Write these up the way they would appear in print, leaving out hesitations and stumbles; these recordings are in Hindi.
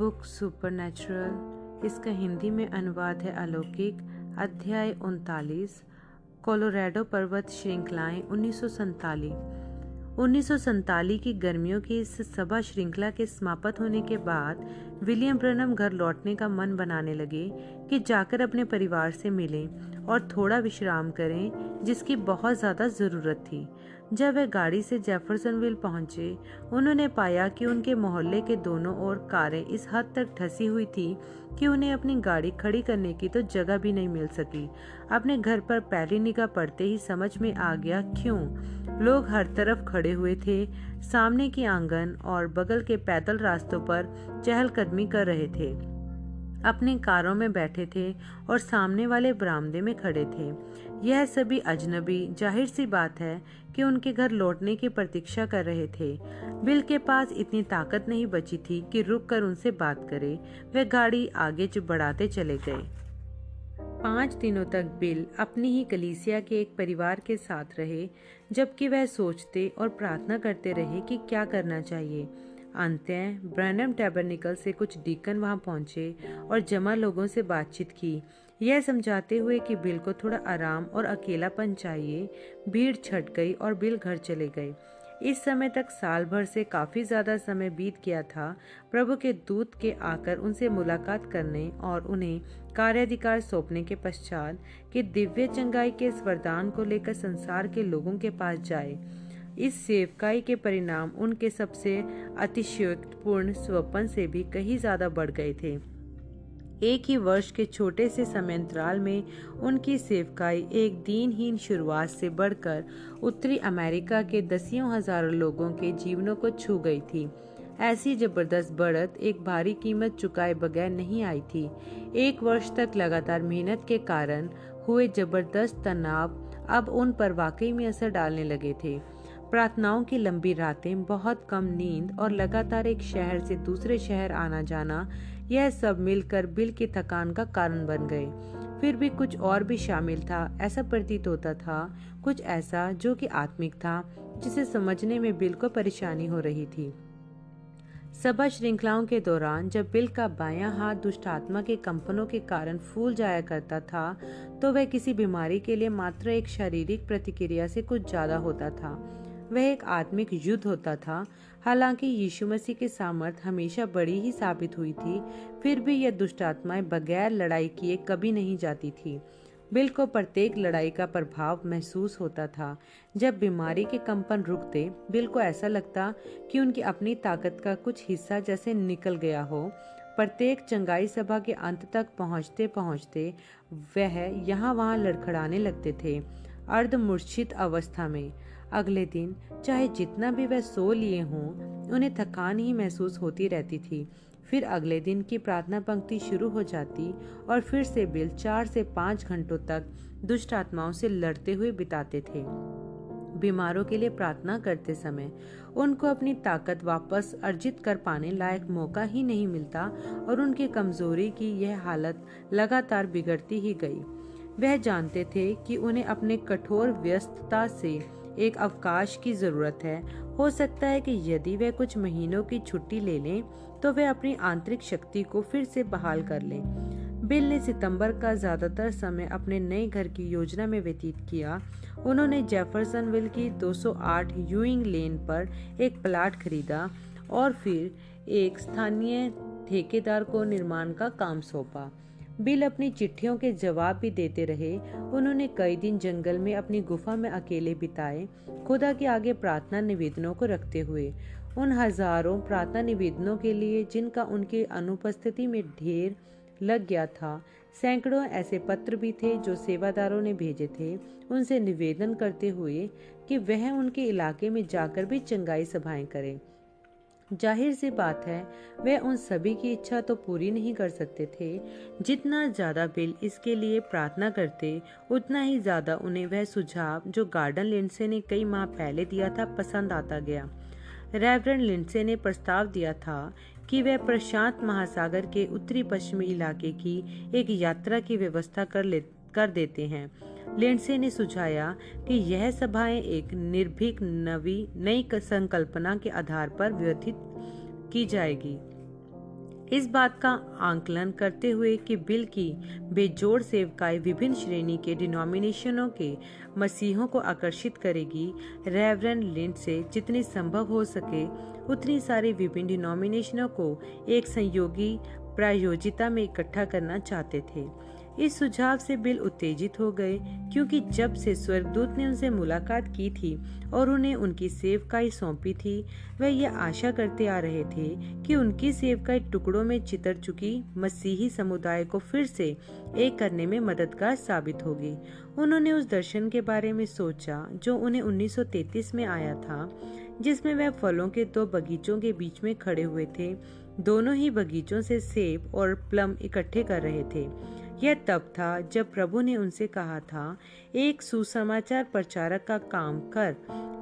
बुक सुपरनैचुरल, इसका हिंदी में अनुवाद है अलौकिक। अध्याय 39, कोलोराडो पर्वत श्रृंखलाएं 1947 की गर्मियों की इस सभा श्रृंखला के समाप्त होने के बाद विलियम ब्रनम घर लौटने का मन बनाने लगे कि जाकर अपने परिवार से मिलें और थोड़ा विश्राम करें, जिसकी बहुत ज़्यादा ज़रूरत थी। जब वे गाड़ी से जेफरसनविल पहुंचे, उन्होंने पाया कि उनके मोहल्ले के दोनों ओर कारें इस हद तक धंसी हुई थी कि उन्हें अपनी गाड़ी खड़ी करने की तो जगह भी नहीं मिल सकी। अपने घर पर पहली निगाह पड़ते ही समझ में आ गया क्यों। लोग हर तरफ खड़े हुए थे, सामने की आंगन और बगल के पैदल रास्तों पर चहलकदमी कर रहे थे, अपनी कारों में बैठे थे और सामने वाले बरामदे में खड़े थे। यह सभी अजनबी, जाहिर सी बात है कि उनके घर लौटने की प्रतीक्षा कर रहे थे। बिल के पास इतनी ताकत नहीं बची थी कि रुक कर उनसे बात करे। वे गाड़ी आगे बढ़ाते चले गए। 5 दिनों तक बिल अपनी ही कलीसिया के एक परिवार के साथ रहे, जबकि वह सोचते और प्रार्थना करते रहे कि क्या करना चाहिए। अंततः ब्रैनम टैबरनिकल से कुछ डीकन वहां पहुंचे और जमा लोगों से बातचीत की, यह समझाते हुए कि बिल को थोड़ा आराम और अकेलापन चाहिए। भीड़ छट गई और बिल घर चले गए। इस समय तक साल भर से काफी ज्यादा समय बीत गया था। प्रभु के दूत के आकर उनसे मुलाकात करने और उन्हें कार्याधिकार सौंपने के पश्चात कि दिव्य चंगाई के इस वरदान को लेकर संसार के लोगों के पास जाए। इस सेवकाई के परिणाम उनके सबसे अतिशयोक्तिपूर्ण स्वप्न से भी कहीं ज्यादा बढ़ गए थे। एक ही वर्ष के छोटे से समयांतराल में उनकी सेवकाई एक दीनहीन शुरुआत से बढ़कर उत्तरी अमेरिका के दसियों हजारों लोगों के जीवनों को छू गई थी। ऐसी जबरदस्त बढ़त एक भारी कीमत चुकाए बगैर नहीं आई थी। 1 वर्ष तक लगातार मेहनत के कारण हुए जबरदस्त तनाव अब उन पर वाकई में असर डालने लगे थे। प्रार्थनाओं की लंबी रातें, बहुत कम नींद और लगातार एक शहर से दूसरे शहर आना जाना, यह सब मिलकर बिल की थकान का कारण बन गए। फिर भी कुछ और भी शामिल था, ऐसा प्रतीत होता था। कुछ ऐसा जो कि आत्मिक था, जिसे समझने में बिल को परेशानी हो रही थी। सभा श्रृंखलाओं के दौरान जब बिल का बायां हाथ दुष्ट आत्मा के कंपनों के कारण फूल जाया करता था, तो वह किसी बीमारी के लिए मात्र एक शारीरिक प्रतिक्रिया से कुछ ज्यादा होता था। वह एक आत्मिक युद्ध होता था। हालांकि यीशु मसीह की सामर्थ हमेशा बड़ी ही साबित हुई थी, फिर भी यह दुष्ट आत्माएं बगैर लड़ाई किए कभी नहीं जाती थी। बिल को प्रत्येक लड़ाई का प्रभाव महसूस होता था। जब बीमारी के कंपन रुकते, बिल को ऐसा लगता कि उनकी अपनी ताकत का कुछ हिस्सा जैसे निकल गया हो। प्रत्येक चंगाई सभा के अंत तक पहुंचते पहुंचते वह यहाँ वहाँ लड़खड़ाने लगते थे, अर्धमूर्छित अवस्था में। अगले दिन चाहे जितना भी वह सो लिए हों, उन्हें थकान ही महसूस होती रहती थी। फिर अगले दिन की प्रार्थना पंक्ति शुरू हो जाती और फिर से बिल 4 से 5 घंटों तक दुष्ट आत्माओं से लड़ते हुए बिताते थे। बीमारों के लिए प्रार्थना करते समय उनको अपनी ताकत वापस अर्जित कर पाने लायक मौका ही नहीं मिलता और उनकी कमजोरी की यह हालत लगातार बिगड़ती ही गई। वह जानते थे कि उन्हें अपने कठोर व्यस्तता से एक अवकाश की जरूरत है। हो सकता है कि यदि वे कुछ महीनों की छुट्टी ले लें तो वे अपनी आंतरिक शक्ति को फिर से बहाल कर लें। बिल ने सितंबर का ज्यादातर समय अपने नए घर की योजना में व्यतीत किया। उन्होंने जेफरसनविल की 208 यूइंग लेन पर एक प्लाट खरीदा और फिर एक स्थानीय ठेकेदार को निर्माण का काम सौंपा। बिल अपनी चिट्ठियों के जवाब भी देते रहे। उन्होंने कई दिन जंगल में अपनी गुफा में अकेले बिताए, खुदा के आगे प्रार्थना निवेदनों को रखते हुए। उन हजारों प्रार्थना निवेदनों के लिए जिनका उनकी अनुपस्थिति में ढेर लग गया था। सैकड़ों ऐसे पत्र भी थे जो सेवादारों ने भेजे थे, उनसे निवेदन करते हुए कि वह उनके इलाके में जाकर भी चंगाई सभाएं करें। जाहिर सी बात है, वे उन सभी की इच्छा तो पूरी नहीं कर सकते थे। जितना ज्यादा बिल इसके लिए प्रार्थना करते, उतना ही ज्यादा उन्हें वह सुझाव जो गार्डन लिंडसे ने कई माह पहले दिया था पसंद आता गया। रेवरेंड लिंडसे ने प्रस्ताव दिया था कि वे प्रशांत महासागर के उत्तरी पश्चिमी इलाके की एक यात्रा की व्यवस्था कर देते हैं। लिंडसे ने सुझाया कि यह सभाएं एक निर्भीक नई संकल्पना के आधार पर व्यथित की जाएगी। इस बात का आंकलन करते हुए कि बिल की बेजोड़ सेवकाई विभिन्न श्रेणी के डिनोमिनेशनों के मसीहों को आकर्षित करेगी, रेवरेंड लिंडसे जितनी संभव हो सके उतनी सारी विभिन्न डिनोमिनेशनों को एक संयोगी प्रायोजिता में इकट्ठा करना चाहते थे। इस सुझाव से बिल उत्तेजित हो गए, क्योंकि जब से स्वर्गदूत ने उनसे मुलाकात की थी और उन्हें उनकी सेवकाई सौंपी थी, वह यह आशा करते आ रहे थे कि उनकी सेवकाई टुकड़ों में चितर चुकी मसीही समुदाय को फिर से एक करने में मददगार साबित होगी। उन्होंने उस दर्शन के बारे में सोचा जो उन्हें 1933 में आया था, जिसमें वह फलों के 2 बगीचों के बीच में खड़े हुए थे। दोनों ही बगीचों से सेब और प्लम इकट्ठे कर रहे थे। यह तब था जब प्रभु ने उनसे कहा था, एक सुसमाचार प्रचारक का काम कर।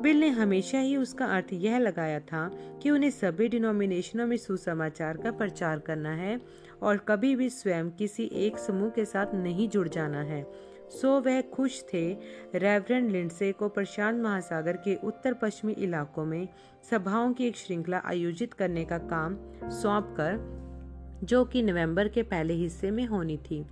बिल ने हमेशा ही उसका अर्थ यह लगाया था कि उन्हें सभी डिनोमिनेशनों में सुसमाचार का प्रचार करना है और कभी भी स्वयं किसी एक समूह के साथ नहीं जुड़ जाना है। सो वह खुश थे रेवरेंड लिंडसे को प्रशांत महासागर के उत्तर पश्चिमी इलाकों में सभाओं की एक श्रृंखला आयोजित करने का काम सौंपकर, जो कि नवंबर के पहले हिस्से में होनी थी।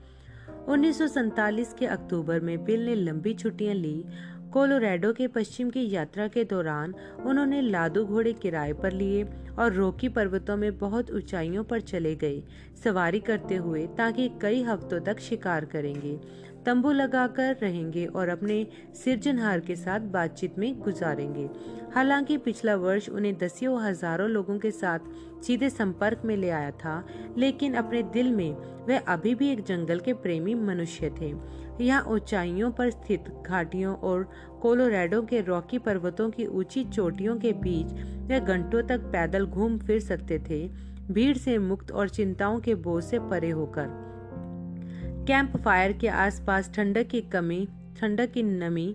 1947 के अक्टूबर में बिल ने लंबी छुट्टियां ली। कोलोराडो के पश्चिम की यात्रा के दौरान उन्होंने लादू घोड़े किराए पर लिए और रॉकी पर्वतों में बहुत ऊंचाइयों पर चले गए, सवारी करते हुए, ताकि कई हफ्तों तक शिकार करेंगे, तंबू लगाकर रहेंगे और अपने सिरजनहार के साथ बातचीत में गुजारेंगे। हालांकि पिछला वर्ष उन्हें दसियों हजारों लोगों के साथ सीधे संपर्क में ले आया था, लेकिन अपने दिल में वह अभी भी एक जंगल के प्रेमी मनुष्य थे। यहाँ ऊंचाइयों पर स्थित घाटियों और कोलोराडो के रॉकी पर्वतों की ऊंची चोटियों के बीच वह घंटों तक पैदल घूम फिर सकते थे, भीड़ से मुक्त और चिंताओं के बोझ से परे होकर। कैंप फायर के आसपास ठंडक की नमी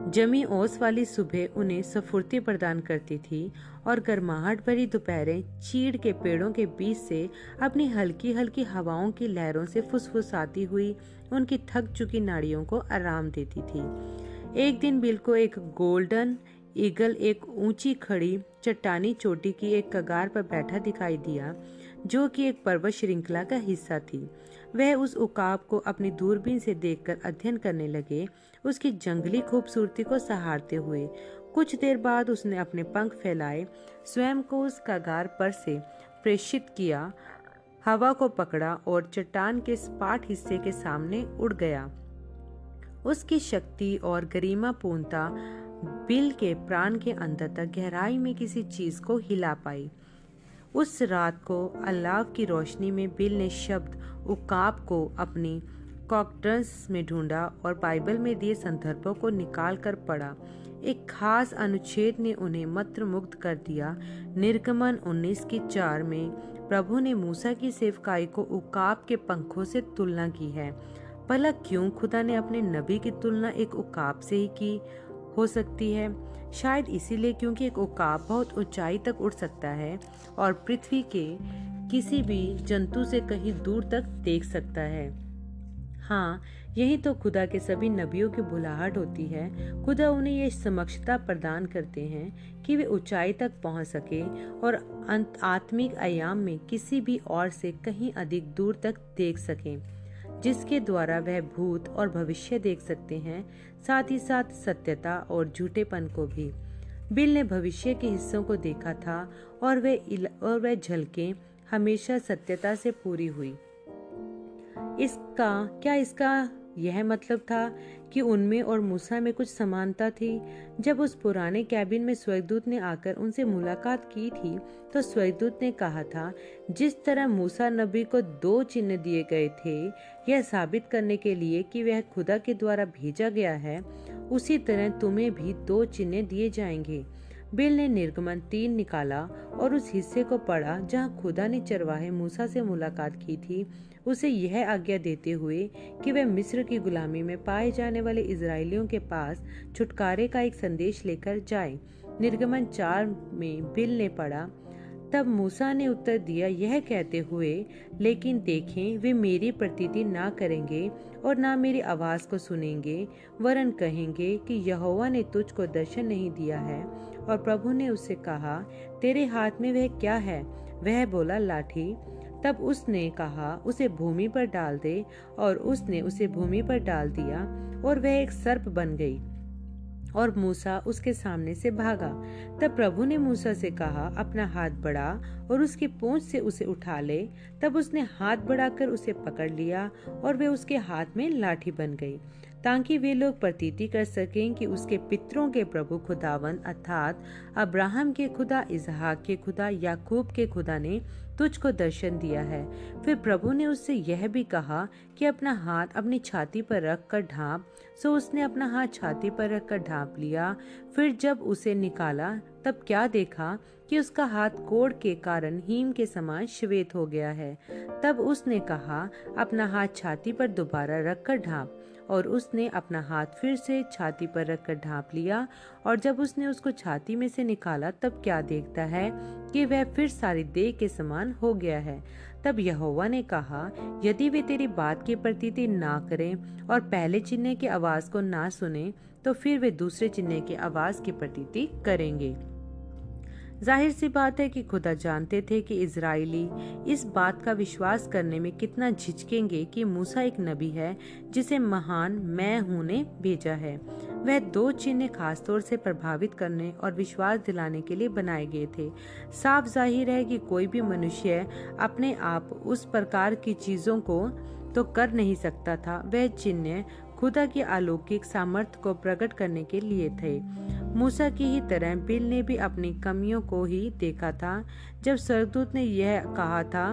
जमी ओस वाली सुबह उन्हें स्फूर्ति प्रदान करती थी और गर्माहट भरी दोपहरें चीड़ के पेड़ों के बीच से अपनी हल्की हल्की हवाओं की लहरों से फुसफुसाती हुई उनकी थक चुकी नाड़ियों को आराम देती थी। एक दिन बिल को एक गोल्डन ईगल एक ऊंची खड़ी चट्टानी चोटी की एक कगार पर बैठा दिखाई दिया, जो कि एक पर्वत श्रृंखला का हिस्सा थी। वह उस उकाब को अपनी दूरबीन से देखकर अध्ययन करने लगे, उसकी जंगली खूबसूरती को सहारते हुए। कुछ देर बाद उसने अपने पंख फैलाए, स्वयं को उस कगार पर से प्रेषित किया, हवा को पकड़ा और चट्टान के सपाट हिस्से के सामने उड़ गया। उसकी शक्ति और गरिमा पूर्णता बिल के प्राण के अंदर तक गहराई में किसी चीज को हिला पाई। उस रात को अल्लाह की रोशनी में बिल ने शब्द उकाब को अपनी कॉकटर्स में ढूंढा और बाइबल में दिए संदर्भों को निकाल कर पढ़ा। एक खास अनुच्छेद ने उन्हें मंत्रमुग्ध कर दिया। निर्गमन 19:4 में प्रभु ने मूसा की सेवकाई को उकाब के पंखों से तुलना की है। भला क्यों खुदा ने अपने नबी की तुलना एक उकाब से ही की हो सकती है? शायद इसीलिए क्योंकि एक उकाब बहुत ऊंचाई तक उड़ सकता है और पृथ्वी के किसी भी जंतु से कहीं दूर तक देख सकता है। हाँ, यही तो खुदा के सभी नबियों की बुलाहट होती है। खुदा उन्हें ये समक्षता प्रदान करते हैं कि वे ऊंचाई तक पहुंच सके और आत्मिक आयाम में किसी भी और से कहीं अधिक दूर तक देख सकें, जिसके द्वारा वह भूत और भविष्य देख सकते हैं, साथ ही साथ सत्यता और झूठेपन को भी। बिल ने भविष्य के हिस्सों को देखा था और वह झलकें हमेशा सत्यता से पूरी हुई। इसका यह मतलब था कि उनमें और मूसा में कुछ समानता थी? जब उस पुराने कैबिन में स्वर्गदूत ने आकर उनसे मुलाकात की थी, तो स्वर्गदूत ने कहा था, जिस तरह मूसा नबी को 2 चिन्ह दिए गए थे यह साबित करने के लिए कि वह खुदा के द्वारा भेजा गया है, उसी तरह तुम्हें भी 2 चिन्ह दिए जाएंगे। बिल ने निर्गमन 3 निकाला और उस हिस्से को पढ़ा जहां खुदा ने चरवाहे मूसा से मुलाकात की थी, उसे यह आज्ञा देते हुए कि वह मिस्र की गुलामी में पाए जाने वाले इजरायलियों के पास छुटकारे का एक संदेश लेकर जाए। निर्गमन 4 में बिल ने पढ़ा, तब मूसा ने उत्तर दिया यह कहते हुए, लेकिन देखें, वे मेरी प्रतीति ना करेंगे और ना मेरी आवाज को सुनेंगे, वरन कहेंगे कि यहोवा ने तुझको दर्शन नहीं दिया है। और प्रभु ने उससे कहा, तेरे हाथ में वह क्या है? वह बोला, लाठी। तब उसने कहा, उसे भूमि पर डाल दे, और उसने उसे भूमि पर डाल दिया, और वह एक सर्प बन गई, और मूसा उसके सामने से भागा। तब प्रभु ने मूसा से कहा, अपना हाथ बढ़ा और उसकी पूंछ से उसे उठा ले। तब उसने हाथ बढ़ाकर उसे पकड़ लिया, और वे उसके हाथ में लाठी बन गई, ताकि वे लोग प्रतीति कर सकें कि उसके पितरों के प्रभु खुदावन अर्थात अब्राहम के खुदा, इसहाक के खुदा, याकूब के खुदा ने तुझको दर्शन दिया है। फिर प्रभु ने उससे यह भी कहा कि अपना हाथ अपनी छाती पर रख कर ढांप। सो उसने अपना हाथ छाती पर रख कर ढांप लिया। फिर जब उसे निकाला, तब क्या देखा कि उसका हाथ कोढ़ के कारण हीम के समान श्वेत हो गया है। तब उसने कहा, अपना हाथ छाती पर दोबारा रख कर ढांप। और उसने अपना हाथ फिर से छाती पर रखकर ढांप लिया, और जब उसने उसको छाती में से निकाला, तब क्या देखता है कि वह फिर सारी देह के समान हो गया है। तब यहोवा ने कहा, यदि वे तेरी बात की प्रतीति ना करें और पहले चिन्ह की आवाज को ना सुने, तो फिर वे दूसरे चिन्ह की आवाज की प्रतीति करेंगे। जाहिर सी बात है कि खुदा जानते थे कि इजराइली इस बात का विश्वास करने में कितना झिझकेंगे कि मूसा एक नबी है जिसे महान मैं हूं ने भेजा है। वह दो चिन्ह खास तौर से प्रभावित करने और विश्वास दिलाने के लिए बनाए गए थे। साफ जाहिर है कि कोई भी मनुष्य अपने आप उस प्रकार की चीजों को तो कर नहीं सकता था। वह चिन्ह खुदा की अलौकिक सामर्थ्य को प्रकट करने के लिए थे। मूसा की ही तरह बिल ने भी अपनी कमियों को ही देखा था जब स्वर्गदूत ने यह कहा था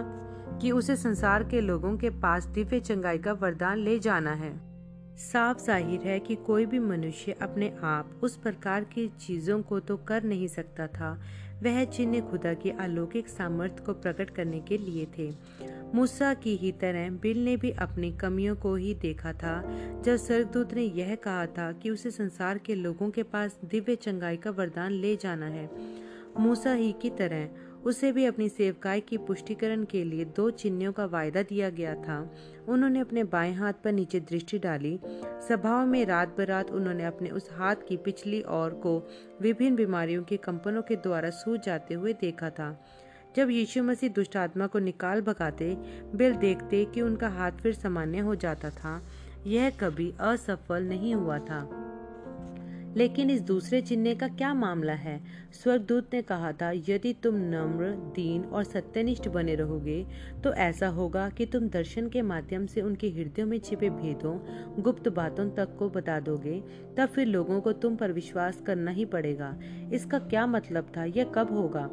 कि उसे संसार के लोगों के पास दिव्य चंगाई का वरदान ले जाना है। साफ जाहिर है कि कोई भी मनुष्य अपने आप उस प्रकार की चीजों को तो कर नहीं सकता था। वह चिन्ह खुदा की अलौकिक सामर्थ्य को प्रकट करने के लिए थे। मूसा की ही तरह बिल ने भी अपनी कमियों को ही देखा था जब स्वर्गदूत ने यह कहा था कि उसे संसार के लोगों के पास दिव्य चंगाई का वरदान ले जाना है। मूसा ही की तरह उसे भी अपनी सेवकाई की पुष्टिकरण के लिए दो चिन्हों का वायदा दिया गया था। उन्होंने अपने बाएं हाथ पर नीचे दृष्टि डाली। सभाओं में रात बरात उन्होंने अपने उस हाथ की पिछली ओर को विभिन्न बीमारियों के कंपनों के द्वारा सूज जाते हुए देखा था। जब यीशु मसीह दुष्ट आत्मा को निकाल भगाते, बिल देखते कि उनका हाथ फिर सामान्य हो जाता था। यह कभी असफल नहीं हुआ था। लेकिन इस दूसरे चिन्ह का क्या मामला है? स्वर्गदूत ने कहा था, यदि तुम नम्र, दीन और सत्यनिष्ठ बने रहोगे, तो ऐसा होगा कि तुम दर्शन के माध्यम से उनके हृदयों में छिपे भेदों, गुप्त बातों तक को बता दोगे। तब फिर लोगों को तुम पर विश्वास करना ही पड़ेगा। इसका क्या मतलब था? यह कब होगा?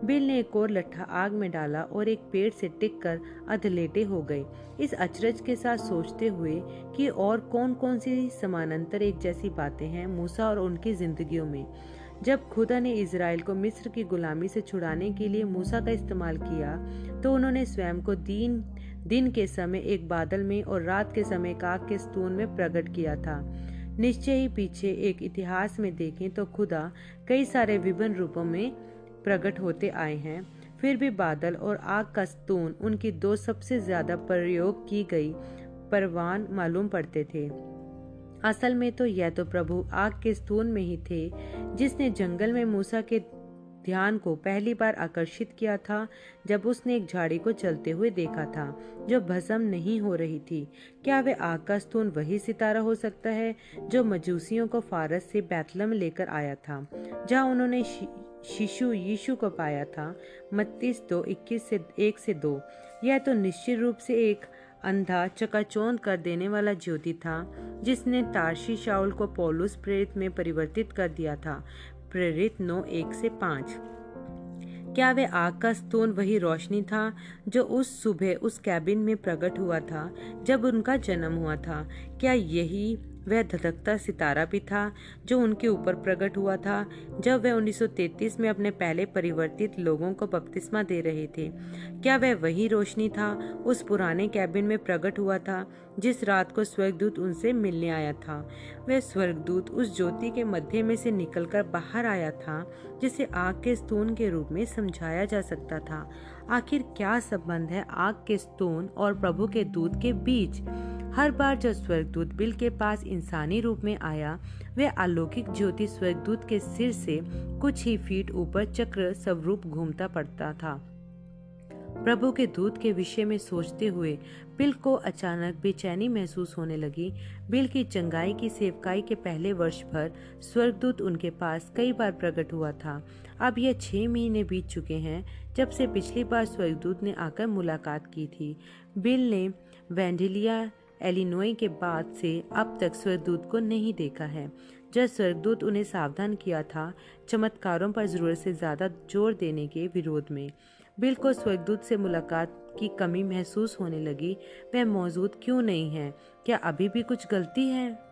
बिल ने एक और लट्ठा आग में डाला और एक पेड़ से टिककर अधलेटे हो गए, इस अचरज के साथ सोचते हुए कि और कौन कौन सी समानांतर एक जैसी बातें हैं मूसा और उनकी जिंदगियों में। जब खुदा ने इजराइल को मिस्र की गुलामी से छुड़ाने के लिए मूसा का इस्तेमाल किया, तो उन्होंने स्वयं को दिन के समय एक बादल में और रात के समय आग के स्तून में प्रकट किया था। निश्चय ही पीछे एक इतिहास में देखें तो खुदा कई सारे विभिन्न रूपों में प्रकट होते आए हैं। फिर भी बादल और आग का स्तून उनकी दो सबसे ज्यादा प्रयोग की गई परवान मालूम पड़ते थे। असल में तो यह तो प्रभु आग के स्तून में ही थे जिसने जंगल में मूसा के ध्यान को पहली बार आकर्षित किया था जब उसने एक झाड़ी को चलते हुए देखा था जो भस्म नहीं हो रही थी। क्या वह आग का स्तून वही सितारा हो सकता है जो मजूसियों को फारस से बैतलहम लेकर आया था, जहां उन्होंने शिशु यीशु को पाया था? मत्ती 2:21-1-2। यह तो निश्चित रूप से एक अंधा चकाचौंध कर देने वाला ज्योति था जिसने तारशी शाऊल को पौलुस प्रेरित में परिवर्तित कर दिया था। प्रेरित 9:1-5। क्या वह आग का स्तून वही रोशनी था जो उस सुबह उस कैबिन में प्रकट हुआ था जब उनका जन्म हुआ था? क्या यही वह धधकता सितारा भी था जो उनके ऊपर प्रकट हुआ था जब वह 1933 में अपने पहले परिवर्तित लोगों को बपतिस्मा दे रहे थे? क्या वह वही रोशनी था उस पुराने कैबिन में प्रकट हुआ था जिस रात को स्वर्गदूत उनसे मिलने आया था? वह स्वर्गदूत उस ज्योति के मध्य में से निकलकर बाहर आया था जिसे आग के स्तून के रूप में समझाया जा सकता था। आखिर क्या संबंध है आग के स्तून और प्रभु के दूत के बीच? हर बार जब स्वर्गदूत बिल के पास इंसानी रूप में आया, वह अलौकिक ज्योति स्वर्गदूत के सिर से कुछ ही फीट ऊपर चक्र स्वरूप घूमता पड़ता था। प्रभु के दूत के विषय में सोचते हुए बिल को अचानक बेचैनी महसूस होने लगी। बिल की चंगाई की सेवकाई के पहले वर्ष भर स्वर्गदूत उनके पास कई बार प्रकट हुआ था। अब यह 6 महीने बीत चुके हैं जब से पिछली बार स्वर्गदूत ने आकर मुलाकात की थी। बिल ने वेंडेलिया एलिनोई के बाद से अब तक स्वर्गदूत को नहीं देखा है। जब स्वर्गदूत उन्हें सावधान किया था चमत्कारों पर जरूरत से ज्यादा जोर देने के विरोध में। बिल को स्वर्गदूत से मुलाकात की कमी महसूस होने लगी। वह मौजूद क्यों नहीं है? क्या अभी भी कुछ गलती है?